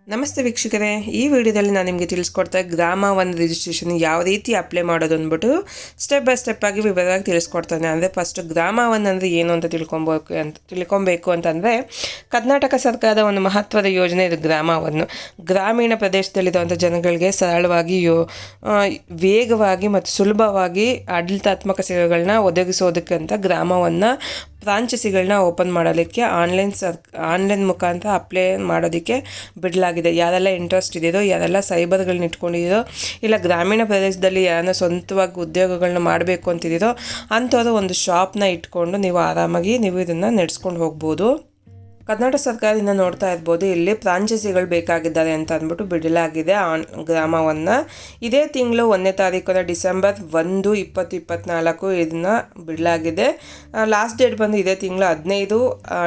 ನಮಸ್ತೆ ವೀಕ್ಷಕರೇ, ಈ ವಿಡಿಯೋದಲ್ಲಿ ನಾನು ನಿಮಗೆ ತಿಳಿಸ್ಕೊಡ್ತಾ ಗ್ರಾಮ ಒನ್ ರಿಜಿಸ್ಟ್ರೇಷನ್ ಯಾವ ರೀತಿ ಅಪ್ಲೈ ಮಾಡೋದು ಅಂದ್ಬಿಟ್ಟು ಸ್ಟೆಪ್ ಬೈ ಸ್ಟೆಪ್ ಆಗಿ ವಿವರವಾಗಿ ತಿಳಿಸ್ಕೊಡ್ತಾನೆ. ಅಂದರೆ ಫಸ್ಟ್ ಗ್ರಾಮ ಒನ್ ಅಂದರೆ ಏನು ಅಂತ ತಿಳ್ಕೊಬೇಕು ಅಂತಂದರೆ, ಕರ್ನಾಟಕ ಸರ್ಕಾರದ ಒಂದು ಮಹತ್ವದ ಯೋಜನೆ ಇದು ಗ್ರಾಮ ಒನ್. ಗ್ರಾಮೀಣ ಪ್ರದೇಶದಲ್ಲಿರುವಂಥ ಜನಗಳಿಗೆ ಸರಳವಾಗಿ ವೇಗವಾಗಿ ಮತ್ತು ಸುಲಭವಾಗಿ ಆಡಳಿತಾತ್ಮಕ ಸೇವೆಗಳನ್ನ ಒದಗಿಸೋದಕ್ಕೆ ಅಂತ ಗ್ರಾಮ ಒನ್ನ ಫ್ರಾಂಚೈಸಿಗಳನ್ನ ಓಪನ್ ಮಾಡಲಿಕ್ಕೆ ಆನ್ಲೈನ್ ಮುಖಾಂತರ ಅಪ್ಲೈ ಮಾಡೋದಕ್ಕೆ ಬಿಡಲಾಗಿದೆ. ಯಾರೆಲ್ಲ ಇಂಟ್ರೆಸ್ಟ್ ಇದೆಯೋ, ಯಾರೆಲ್ಲ ಸೈಬರ್ಗಳನ್ನ ಇಟ್ಕೊಂಡಿದ್ದೀರೋ, ಇಲ್ಲ ಗ್ರಾಮೀಣ ಪ್ರದೇಶದಲ್ಲಿ ಯಾರನ್ನ ಸ್ವಂತವಾಗಿ ಉದ್ಯೋಗಗಳನ್ನ ಮಾಡಬೇಕು ಅಂತಿದ್ದೀರೋ ಅಂಥವ್ರು ಒಂದು ಶಾಪ್ನ ಇಟ್ಕೊಂಡು ನೀವು ಆರಾಮಾಗಿ ಇದನ್ನು ನಡೆಸ್ಕೊಂಡು ಹೋಗ್ಬೋದು. ಕರ್ನಾಟಕ ಸರ್ಕಾರದಿಂದ ನೋಡ್ತಾ ಇರ್ಬೋದು, ಇಲ್ಲಿ ಫ್ರಾಂಚೈಸಿಗಳು ಬೇಕಾಗಿದ್ದಾರೆ ಅಂತ ಅಂದ್ಬಿಟ್ಟು ಬಿಡಲಾಗಿದೆ ಗ್ರಾಮವನ್ನು. ಇದೇ ತಿಂಗಳು 1ನೇ ತಾರೀಕು ಡಿಸೆಂಬರ್ 1, 2024 ಇದನ್ನು ಬಿಡಲಾಗಿದೆ. ಲಾಸ್ಟ್ ಡೇಟ್ ಬಂದು ಇದೇ ತಿಂಗಳು 15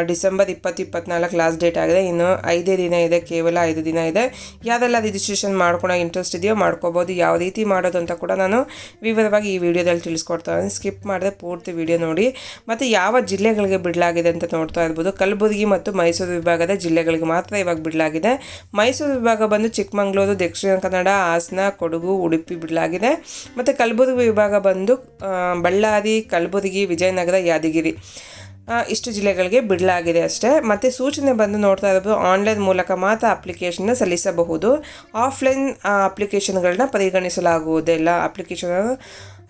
ಡಿಸೆಂಬರ್ 2024 ಲಾಸ್ಟ್ ಡೇಟ್ ಆಗಿದೆ. ಇನ್ನು 5 ದಿನ ಇದೆ, ಕೇವಲ 5 ದಿನ ಇದೆ. ಯಾರೆಲ್ಲ ರಿಜಿಸ್ಟ್ರೇಷನ್ ಮಾಡ್ಕೊಳೋ ಇಂಟ್ರೆಸ್ಟ್ ಇದೆಯೋ ಮಾಡ್ಕೋಬೋದು. ಯಾವ ರೀತಿ ಮಾಡೋದು ಅಂತ ಕೂಡ ನಾನು ವಿವರವಾಗಿ ಈ ವಿಡಿಯೋದಲ್ಲಿ ತಿಳಿಸ್ಕೊಡ್ತಾ ಸ್ಕಿಪ್ ಮಾಡಿದ್ರೆ ಪೂರ್ತಿ ವಿಡಿಯೋ ನೋಡಿ. ಮತ್ತು ಯಾವ ಜಿಲ್ಲೆಗಳಿಗೆ ಬಿಡಲಾಗಿದೆ ಅಂತ ನೋಡ್ತಾ ಇರ್ಬೋದು. ಕಲಬುರಗಿ ಮತ್ತು ಮೈಸೂರು ವಿಭಾಗದ ಜಿಲ್ಲೆಗಳಿಗೆ ಮಾತ್ರ ಇವಾಗ ಬಿಡಲಾಗಿದೆ. ಮೈಸೂರು ವಿಭಾಗ ಬಂದು ಚಿಕ್ಕಮಗಳೂರು, ದಕ್ಷಿಣ ಕನ್ನಡ, ಹಾಸನ, ಕೊಡಗು, ಉಡುಪಿ ಬಿಡಲಾಗಿದೆ. ಮತ್ತು ಕಲಬುರಗಿ ವಿಭಾಗ ಬಂದು ಬಳ್ಳಾರಿ, ಕಲಬುರಗಿ, ವಿಜಯನಗರ, ಯಾದಗಿರಿ ಇಷ್ಟು ಜಿಲ್ಲೆಗಳಿಗೆ ಬಿಡಲಾಗಿದೆ ಅಷ್ಟೇ. ಮತ್ತು ಸೂಚನೆ ಬಂದು ನೋಡ್ತಾ ಇರೋದು ಆನ್ಲೈನ್ ಮೂಲಕ ಮಾತ್ರ ಅಪ್ಲಿಕೇಶನ್ನ ಸಲ್ಲಿಸಬಹುದು. ಆಫ್ಲೈನ್ ಅಪ್ಲಿಕೇಶನ್ಗಳನ್ನ ಪರಿಗಣಿಸಲಾಗುವುದಿಲ್ಲ. ಅಪ್ಲಿಕೇಶನ್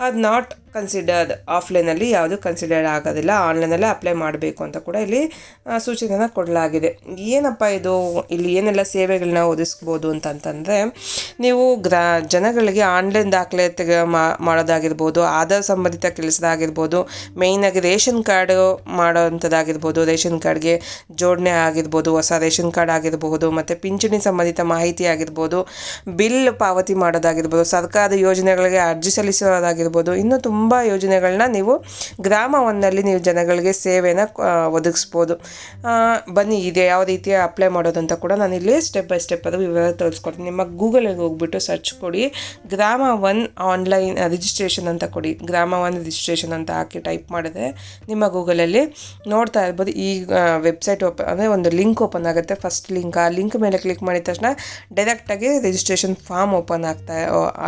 ಅದು ನಾಟ್ ಕನ್ಸಿಡರ್ಡ್. ಆಫ್ಲೈನಲ್ಲಿ ಯಾವುದು ಕನ್ಸಿಡರ್ಡ್ ಆಗೋದಿಲ್ಲ. ಆನ್ಲೈನಲ್ಲೇ ಅಪ್ಲೈ ಮಾಡಬೇಕು ಅಂತ ಕೂಡ ಇಲ್ಲಿ ಸೂಚನೆಯನ್ನು ಕೊಡಲಾಗಿದೆ. ಏನಪ್ಪ ಇದು, ಇಲ್ಲಿ ಏನೆಲ್ಲ ಸೇವೆಗಳನ್ನ ಒದಗಿಸ್ಬೋದು ಅಂತಂತಂದರೆ, ನೀವು ಜನಗಳಿಗೆ ಆನ್ಲೈನ್ ದಾಖಲೆ ಮಾಡೋದಾಗಿರ್ಬೋದು, ಆಧಾರ್ ಸಂಬಂಧಿತ ಕೆಲಸದಾಗಿರ್ಬೋದು, ಮೇಯ್ನಾಗಿ ರೇಷನ್ ಕಾರ್ಡು ಮಾಡೋವಂಥದ್ದಾಗಿರ್ಬೋದು, ರೇಷನ್ ಕಾರ್ಡ್ಗೆ ಜೋಡಣೆ ಆಗಿರ್ಬೋದು, ಹೊಸ ರೇಷನ್ ಕಾರ್ಡ್ ಆಗಿರ್ಬೋದು, ಮತ್ತು ಪಿಂಚಣಿ ಸಂಬಂಧಿತ ಮಾಹಿತಿ ಆಗಿರ್ಬೋದು, ಬಿಲ್ ಪಾವತಿ ಮಾಡೋದಾಗಿರ್ಬೋದು, ಸರ್ಕಾರದ ಯೋಜನೆಗಳಿಗೆ ಅರ್ಜಿ ಸಲ್ಲಿಸೋದಾಗಿರ್ಬೋದು, ಇನ್ನೂ ತುಂಬ ಯೋಜನೆಗಳನ್ನ ನೀವು ಗ್ರಾಮ ಒಂದಲ್ಲಿ ನೀವು ಜನಗಳಿಗೆ ಸೇವೆನ ಒದಗಿಸ್ಬೋದು. ಬನ್ನಿ, ಇದೆ ಯಾವ ರೀತಿ ಅಪ್ಲೈ ಮಾಡೋದು ಅಂತ ಕೂಡ ನಾನು ಇಲ್ಲಿ ಸ್ಟೆಪ್ ಬೈ ಸ್ಟೆಪ್ ಅದು ವಿವರ ತೋರಿಸ್ಕೊಡ್ತೀನಿ. ನಿಮ್ಮ ಗೂಗಲಿಗೆ ಹೋಗ್ಬಿಟ್ಟು ಸರ್ಚ್ ಕೊಡಿ, ಗ್ರಾಮ ಒನ್ ಆನ್ಲೈನ್ ರಿಜಿಸ್ಟ್ರೇಷನ್ ಅಂತ ಕೊಡಿ. ಗ್ರಾಮ ಒನ್ ರಿಜಿಸ್ಟ್ರೇಷನ್ ಅಂತ ಹಾಕಿ ಟೈಪ್ ಮಾಡಿದ್ರೆ ನಿಮ್ಮ ಗೂಗಲಲ್ಲಿ ನೋಡ್ತಾ ಇರ್ಬೋದು. ಈ ವೆಬ್ಸೈಟ್ ಅಂದರೆ ಒಂದು ಲಿಂಕ್ ಓಪನ್ ಆಗುತ್ತೆ. ಫಸ್ಟ್ ಲಿಂಕ್, ಆ ಲಿಂಕ್ ಮೇಲೆ ಕ್ಲಿಕ್ ಮಾಡಿದ ತಕ್ಷಣ ಡೈರೆಕ್ಟಾಗಿ ರಿಜಿಸ್ಟ್ರೇಷನ್ ಫಾರ್ಮ್ ಓಪನ್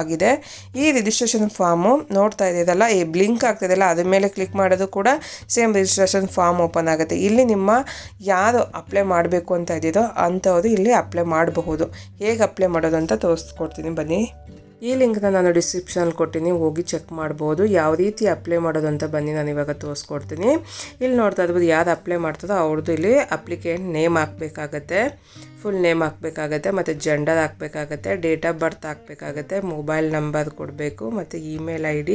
ಆಗಿದೆ. ಈ ರಿಜಿಸ್ಟ್ರೇಷನ್ ಫಾರ್ಮು ನೋಡ್ತಾ ಇದ್ದೀರಲ್ಲ, ಈ ಬ್ಲಿಂಕ್ ಆಗ್ತಿದೆಯಲ್ಲ, ಅದ್ರ ಮೇಲೆ ಕ್ಲಿಕ್ ಮಾಡೋದು ಕೂಡ ಸೇಮ್ ರಿಜಿಸ್ಟ್ರೇಷನ್ ಫಾರ್ಮ್ ಓಪನ್ ಆಗುತ್ತೆ. ಇಲ್ಲಿ ನಿಮ್ಮ ಯಾರು ಅಪ್ಲೈ ಮಾಡಬೇಕು ಅಂತ ಇದ್ದೀರೋ ಅಂಥವ್ರು ಇಲ್ಲಿ ಅಪ್ಲೈ ಮಾಡಬಹುದು. ಹೇಗೆ ಅಪ್ಲೈ ಮಾಡೋದು ಅಂತ ತೋರಿಸ್ಕೊಡ್ತೀನಿ ಬನ್ನಿ. ಈ ಲಿಂಕ್ನ ನಾನು ಡಿಸ್ಕ್ರಿಪ್ಷನಲ್ಲಿ ಕೊಟ್ಟಿನಿ, ಹೋಗಿ ಚೆಕ್ ಮಾಡ್ಬೋದು. ಯಾವ ರೀತಿ ಅಪ್ಲೈ ಮಾಡೋದು ಅಂತ ಬನ್ನಿ ನಾನು ಇವಾಗ ತೋರಿಸ್ಕೊಡ್ತೀನಿ. ಇಲ್ಲಿ ನೋಡ್ತಾ ಇರ್ಬೋದು, ಯಾರು ಅಪ್ಲೈ ಮಾಡ್ತಾರೋ ಅವ್ರದ್ದು ಇಲ್ಲಿ ಅಪ್ಲಿಕೆಂಟ್ ನೇಮ್ ಹಾಕಬೇಕಾಗತ್ತೆ, ಫುಲ್ ನೇಮ್ ಹಾಕಬೇಕಾಗತ್ತೆ, ಮತ್ತು ಜೆಂಡರ್ ಹಾಕಬೇಕಾಗತ್ತೆ, ಡೇಟ್ ಆಫ್ ಬರ್ತ್ ಹಾಕಬೇಕಾಗತ್ತೆ, ಮೊಬೈಲ್ ನಂಬರ್ ಕೊಡಬೇಕು, ಮತ್ತು ಇಮೇಲ್ ID,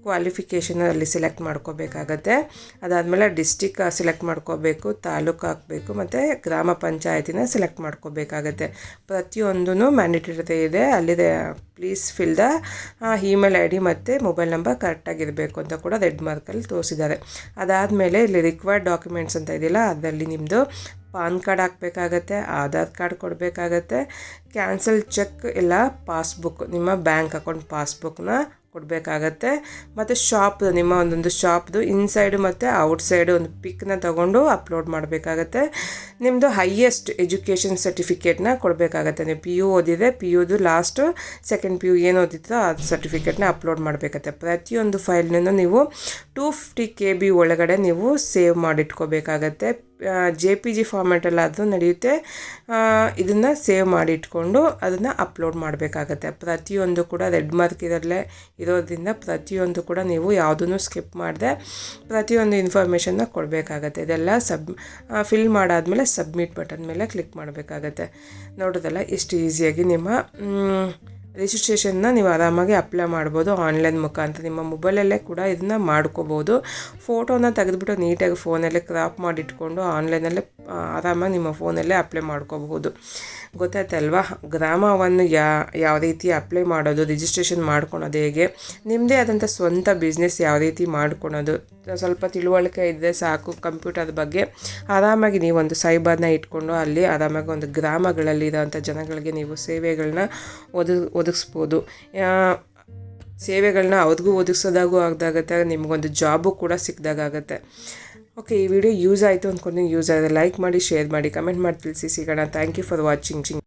ಕ್ವಾಲಿಫಿಕೇಷನ್ ಅಲ್ಲಿ ಸೆಲೆಕ್ಟ್ ಮಾಡ್ಕೋಬೇಕಾಗತ್ತೆ. ಅದಾದಮೇಲೆ ಡಿಸ್ಟಿಕ್ ಸೆಲೆಕ್ಟ್ ಮಾಡ್ಕೋಬೇಕು, ತಾಲೂಕು ಹಾಕಬೇಕು, ಮತ್ತು ಗ್ರಾಮ ಪಂಚಾಯತಿನ ಸೆಲೆಕ್ಟ್ ಮಾಡ್ಕೋಬೇಕಾಗತ್ತೆ. ಪ್ರತಿಯೊಂದೂ ಮ್ಯಾಂಡೇಟರಿ ಇದೆ. ಅಲ್ಲಿದೆ please fill the email ID ಮತ್ತು ಮೊಬೈಲ್ ನಂಬರ್ ಕರೆಕ್ಟಾಗಿರಬೇಕು ಅಂತ ಕೂಡ ರೆಡ್ ಮಾರ್ಕಲ್ಲಿ ತೋರಿಸಿದ್ದಾರೆ. ಅದಾದಮೇಲೆ ಇಲ್ಲಿ ರಿಕ್ವೈರ್ಡ್ ಡಾಕ್ಯುಮೆಂಟ್ಸ್ ಅಂತ ಇದೆಯಲ್ಲ, ಅದರಲ್ಲಿ ನಿಮ್ಮದು ಪಾನ್ ಕಾರ್ಡ್ ಹಾಕಬೇಕಾಗತ್ತೆ, ಆಧಾರ್ ಕಾರ್ಡ್ ಕೊಡಬೇಕಾಗತ್ತೆ, ಕ್ಯಾನ್ಸಲ್ ಚೆಕ್ ಇಲ್ಲ ಪಾಸ್ಬುಕ್, ನಿಮ್ಮ ಬ್ಯಾಂಕ್ ಅಕೌಂಟ್ ಪಾಸ್ಬುಕ್ನ ಕೊಡಬೇಕಾಗತ್ತೆ. ಮತ್ತು ನಿಮ್ಮ ಒಂದೊಂದು ಶಾಪ್ದು ಇನ್ಸೈಡು ಮತ್ತು ಔಟ್ಸೈಡು ಒಂದು ಪಿಕ್ನ ತೊಗೊಂಡು ಅಪ್ಲೋಡ್ ಮಾಡಬೇಕಾಗತ್ತೆ. ನಿಮ್ಮದು ಹೈಯೆಸ್ಟ್ ಎಜುಕೇಷನ್ ಸರ್ಟಿಫಿಕೇಟ್ನ ಕೊಡಬೇಕಾಗತ್ತೆ. ನೀವು PU ಓದಿದ್ರೆ PUದು ಲಾಸ್ಟು ಸೆಕೆಂಡ್ PU ಏನು ಓದಿದ್ರೋ ಅದು ಸರ್ಟಿಫಿಕೇಟ್ನ ಅಪ್ಲೋಡ್ ಮಾಡಬೇಕಾಗತ್ತೆ. ಪ್ರತಿಯೊಂದು ಫೈಲ್ನೂ ನೀವು 250 KB ಒಳಗಡೆ ನೀವು ಸೇವ್ ಮಾಡಿಟ್ಕೋಬೇಕಾಗತ್ತೆ. JPG ಫಾರ್ಮ್ಯಾಟಲ್ಲಾದರೂ ನಡೆಯುತ್ತೆ. ಇದನ್ನು ಸೇವ್ ಮಾಡಿಟ್ಕೊಂಡು ಅದನ್ನು ಅಪ್ಲೋಡ್ ಮಾಡಬೇಕಾಗತ್ತೆ. ಪ್ರತಿಯೊಂದು ಕೂಡ ರೆಡ್ ಮಾರ್ಕ್ ಇರೋದ್ರಿಂದ ಪ್ರತಿಯೊಂದು ಕೂಡ ನೀವು ಯಾವುದನ್ನು ಸ್ಕಿಪ್ ಮಾಡದೆ ಪ್ರತಿಯೊಂದು ಇನ್ಫಾರ್ಮೇಷನ್ನ ಕೊಡಬೇಕಾಗತ್ತೆ. ಇದೆಲ್ಲ ಫಿಲ್ ಮಾಡಾದಮೇಲೆ ಸಬ್ಮಿಟ್ ಬಟನ್ ಮೇಲೆ ಕ್ಲಿಕ್ ಮಾಡಬೇಕಾಗತ್ತೆ. ನೋಡೋದಲ್ಲ ಎಷ್ಟು ಈಸಿಯಾಗಿ ನಿಮ್ಮ ರಿಜಿಸ್ಟ್ರೇಷನ್ನ ನೀವು ಆರಾಮಾಗಿ ಅಪ್ಲೈ ಮಾಡ್ಬೋದು ಆನ್ಲೈನ್ ಮುಖಾಂತರ. ನಿಮ್ಮ ಮೊಬೈಲಲ್ಲೇ ಕೂಡ ಇದನ್ನು ಮಾಡ್ಕೋಬೋದು. ಫೋಟೋನ ತೆಗೆದುಬಿಟ್ಟು ನೀಟಾಗಿ ಫೋನಲ್ಲೇ ಕ್ರಾಪ್ ಮಾಡಿಟ್ಕೊಂಡು ಆನ್ಲೈನಲ್ಲೇ ಆರಾಮಾಗಿ ನಿಮ್ಮ ಫೋನಲ್ಲೇ ಅಪ್ಲೈ ಮಾಡ್ಕೋಬಹುದು. ಗೊತ್ತಾಯ್ತಲ್ವಾ, ಗ್ರಾಮ ಒನ್ ಯಾವ ರೀತಿ ಅಪ್ಲೈ ಮಾಡೋದು, ರಿಜಿಸ್ಟ್ರೇಷನ್ ಮಾಡ್ಕೊಳೋದು ಹೇಗೆ, ನಿಮ್ಮದೇ ಆದಂಥ ಸ್ವಂತ ಬಿಸ್ನೆಸ್ ಯಾವ ರೀತಿ ಮಾಡ್ಕೊಳೋದು, ಸ್ವಲ್ಪ ತಿಳುವಳಿಕೆ ಇದ್ದರೆ ಸಾಕು ಕಂಪ್ಯೂಟರ್ ಬಗ್ಗೆ. ಆರಾಮಾಗಿ ನೀವೊಂದು ಸೈಬರ್ನ ಇಟ್ಕೊಂಡು ಅಲ್ಲಿ ಆರಾಮಾಗಿ ಒಂದು ಗ್ರಾಮಗಳಲ್ಲಿ ಇರೋಂಥ ಜನಗಳಿಗೆ ನೀವು ಸೇವೆಗಳನ್ನ ಒದಗಿಸ್ಬೋದು. ಸೇವೆಗಳನ್ನ ಅವ್ರಿಗೂ ಒದಗಿಸೋದಾಗೂ ಆಗದಾಗತ್ತೆ, ನಿಮಗೊಂದು ಜಾಬು ಕೂಡ ಸಿಕ್ಕಿದಾಗತ್ತೆ. ಓಕೆ, ಈ ವಿಡಿಯೋ ಯೂಸ್ ಆಯಿತು ಅಂದ್ಕೊಂಡು ಯೂಸ್ ಆದರೆ ಲೈಕ್ ಮಾಡಿ, ಶೇರ್ ಮಾಡಿ, ಕಮೆಂಟ್ ಮಾಡಿ ತಿಳಿಸಿ. ಸಿಗೋಣ. Thank you for watching.